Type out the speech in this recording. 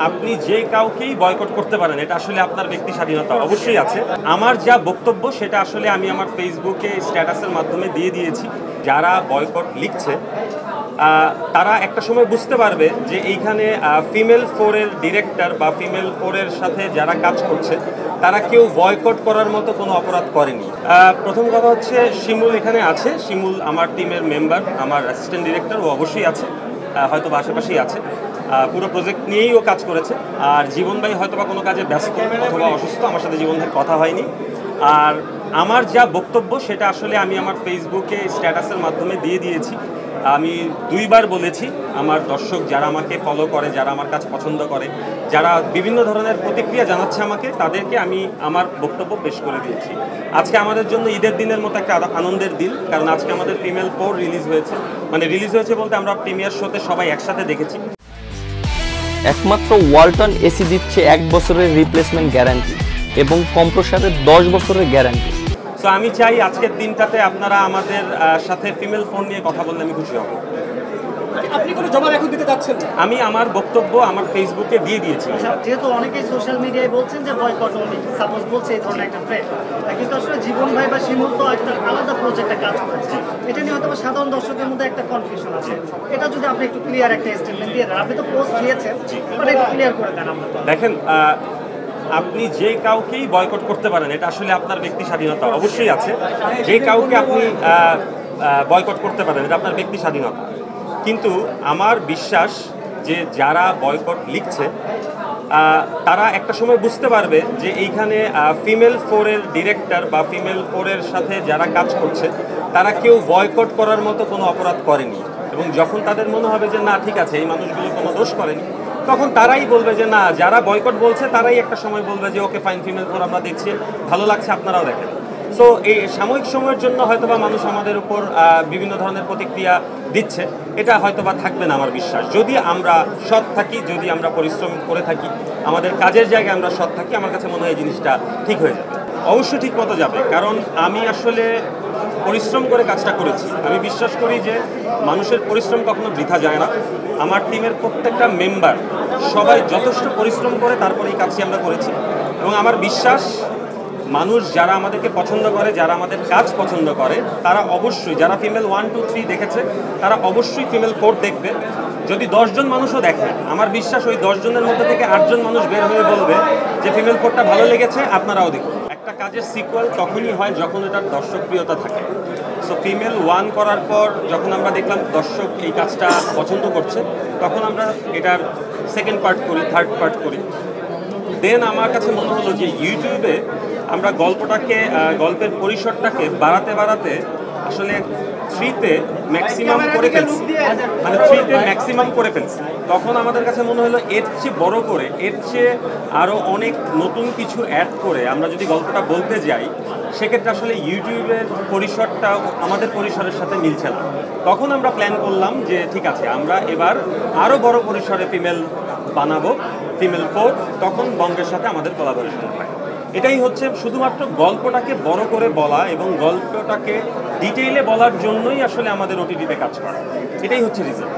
আপনি যে কাউকেই বয়কট করতে পারেন, এটা আসলে আপনার ব্যক্তি স্বাধীনতা অবশ্যই আছে। আমার যা বক্তব্য সেটা আসলে আমি আমার ফেসবুকে স্ট্যাটাসের মাধ্যমে দিয়ে দিয়েছি। যারা বয়কট লিখছে তারা একটা সময় বুঝতে পারবে যে এইখানে ফিমেল ফোরের ডিরেক্টর বা ফিমেল ফোরের সাথে যারা কাজ করছে তারা কেউ বয়কট করার মতো কোনো অপরাধ করেনি। প্রথম কথা হচ্ছে শিমুল এখানে আছে। শিমুল আমার টিমের মেম্বার, আমার অ্যাসিস্ট্যান্ট ডিরেক্টর, ও অবশ্যই আছে, হয়তো বা আশেপাশেই আছে। পুরো প্রজেক্ট নিয়েই ও কাজ করেছে। আর জীবন ভাই হয়তো বা কোনো কাজে ব্যস্ত অথবা অসুস্থ, আমার সাথে জীবন ভাইয়ের কথা হয়নি। আর আমার যা বক্তব্য সেটা আসলে আমি আমার ফেসবুকে স্ট্যাটাসের মাধ্যমে দিয়ে দিয়েছি। আমি দুইবার বলেছি আমার দর্শক যারা আমাকে ফলো করে, যারা আমার কাজ পছন্দ করে, যারা বিভিন্ন ধরনের প্রতিক্রিয়া জানাচ্ছে আমাকে, তাদেরকে আমি আমার বক্তব্য পেশ করে দিয়েছি। আজকে আমাদের জন্য ঈদের দিনের মতো একটা আনন্দের দিন, কারণ আজকে আমাদের ফিমেল 4 রিলিজ হয়েছে। মানে রিলিজ হয়েছে বলতে আমরা প্রিমিয়ার শোতে সবাই একসাথে দেখেছি। একমাত্র ওয়ালটন এসি দিচ্ছে 1 বছরের রিপ্লেসমেন্ট গ্যারান্টি এবং কম্প্রেসারের 10 বছরের গ্যারান্টি। তো আমি চাই আজকের দিনটাতে আপনারা আমাদের সাথে ফিমেল ফোন নিয়ে কথা বললে আমি খুশি হব। আপনি কোনো জবাব এখন দিতে যাচ্ছেন? আমি আমার বক্তব্য আমার ফেসবুকে দিয়ে দিয়েছি। যেহেতু অনেকেই সোশ্যাল মিডিয়ায় বলছেন যে বয়কট অনলি, সাপোজ বলছে এই ধরনের একটা ট্রেন্ড, কিন্তু আসলে জীবন ভাই বা শিমুল তো একটা আলাদা প্রজেক্টে কাজ করেছে, এটা নিয়ে হয়তো সাধারণ দর্শকের মধ্যে একটা কনফিউশন আছে। এটা যদি আপনি একটু ক্লিয়ার একটা স্টেটমেন্ট দিয়ে দেন, আপনি তো পোস্ট দিয়েছেন, বাট একটু ক্লিয়ার করে দেন আমরা। দেখেন, আপনি যে কাউকেই বয়কট করতে পারেন, এটা আসলে আপনার ব্যক্তি স্বাধীনতা অবশ্যই আছে। যে কাউকে আপনি বয়কট করতে পারেন, এটা আপনার ব্যক্তি স্বাধীনতা। কিন্তু আমার বিশ্বাস যে যারা বয়কট লিখছে তারা একটা সময় বুঝতে পারবে যে এইখানে ফিমেল ফোরের ডিরেক্টর বা ফিমেল ফোরের সাথে যারা কাজ করছে তারা কেউ বয়কট করার মতো কোনো অপরাধ করেনি। এবং যখন তাদের মনে হবে যে না ঠিক আছে, এই মানুষগুলো কোনো দোষ করেনি, তখন তারাই বলবে যে না, যারা বয়কট বলছে তারাই একটা সময় বলবে যে ওকে ফাইন, ফিমেল ফোর আমরা দেখছি, ভালো লাগছে, আপনারাও দেখেন। সো এই সাময়িক সময়ের জন্য হয়তোবা মানুষ আমাদের উপর বিভিন্ন ধরনের প্রতিক্রিয়া দিচ্ছে, এটা হয়তোবা থাকবে না আমার বিশ্বাস। যদি আমরা সৎ থাকি, যদি আমরা পরিশ্রম করে থাকি, আমাদের কাজের জায়গায় আমরা সৎ থাকি, আমার কাছে মনে হয় এই জিনিসটা ঠিক হয়ে যাবে। অবশ্যই ঠিক মতো যাবে, কারণ আমি আসলে পরিশ্রম করে কাজটা করেছি। আমি বিশ্বাস করি যে মানুষের পরিশ্রম কখনো বৃথা যায় না। আমার টিমের প্রত্যেকটা মেম্বার সবাই যথেষ্ট পরিশ্রম করে তারপরে এই কাজটি আমরা করেছি। এবং আমার বিশ্বাস মানুষ যারা আমাদেরকে পছন্দ করে, যারা আমাদের কাজ পছন্দ করে, তারা অবশ্যই, যারা ফিমেল 1, 2, 3 দেখেছে তারা অবশ্যই ফিমেল 4 দেখবে। যদি 10 জন মানুষও দেখে, আমার বিশ্বাস ওই 10 জনের মধ্যে থেকে 8 জন মানুষ বের হয়ে বলবে যে ফিমেল 4টা ভালো লেগেছে, আপনারাও দেখুন। একটা কাজের সিকুয়াল তখনই হয় যখন এটার দর্শকপ্রিয়তা থাকে। সো ফিমেল 1 করার পর যখন আমরা দেখলাম দর্শক এই কাজটা পছন্দ করছে, তখন আমরা এটার সেকেন্ড পার্ট করি, থার্ড পার্ট করি। দেন আমার কাছে মনে হলো যে ইউটিউবে আমরা গল্পের পরিসরটাকে বাড়াতে বাড়াতে আসলে 3তে ম্যাক্সিমাম করে ফেলছি, মানে 3তে ম্যাক্সিমাম করে ফেলছি। তখন আমাদের কাছে মনে হলো এর চেয়ে বড় করে, এর চেয়ে আরও অনেক নতুন কিছু অ্যাড করে আমরা যদি গল্পটা বলতে যাই, সেক্ষেত্রে আসলে ইউটিউবের পরিসরটা আমাদের পরিসরের সাথে মিলছে না। তখন আমরা প্ল্যান করলাম যে ঠিক আছে, আমরা এবার আরও বড় পরিসরে ফিমেল বানাবো, ফিমেল 4, তখন বঙ্গের সাথে আমাদের কোলাবোরেশন হয়। এটাই হচ্ছে শুধুমাত্র গল্পটাকে বড় করে বলা এবং গল্পটাকে ডিটেইলে বলার জন্যই আসলে আমাদের ওটিটিতে কাজ করা, এটাই হচ্ছে রিজন।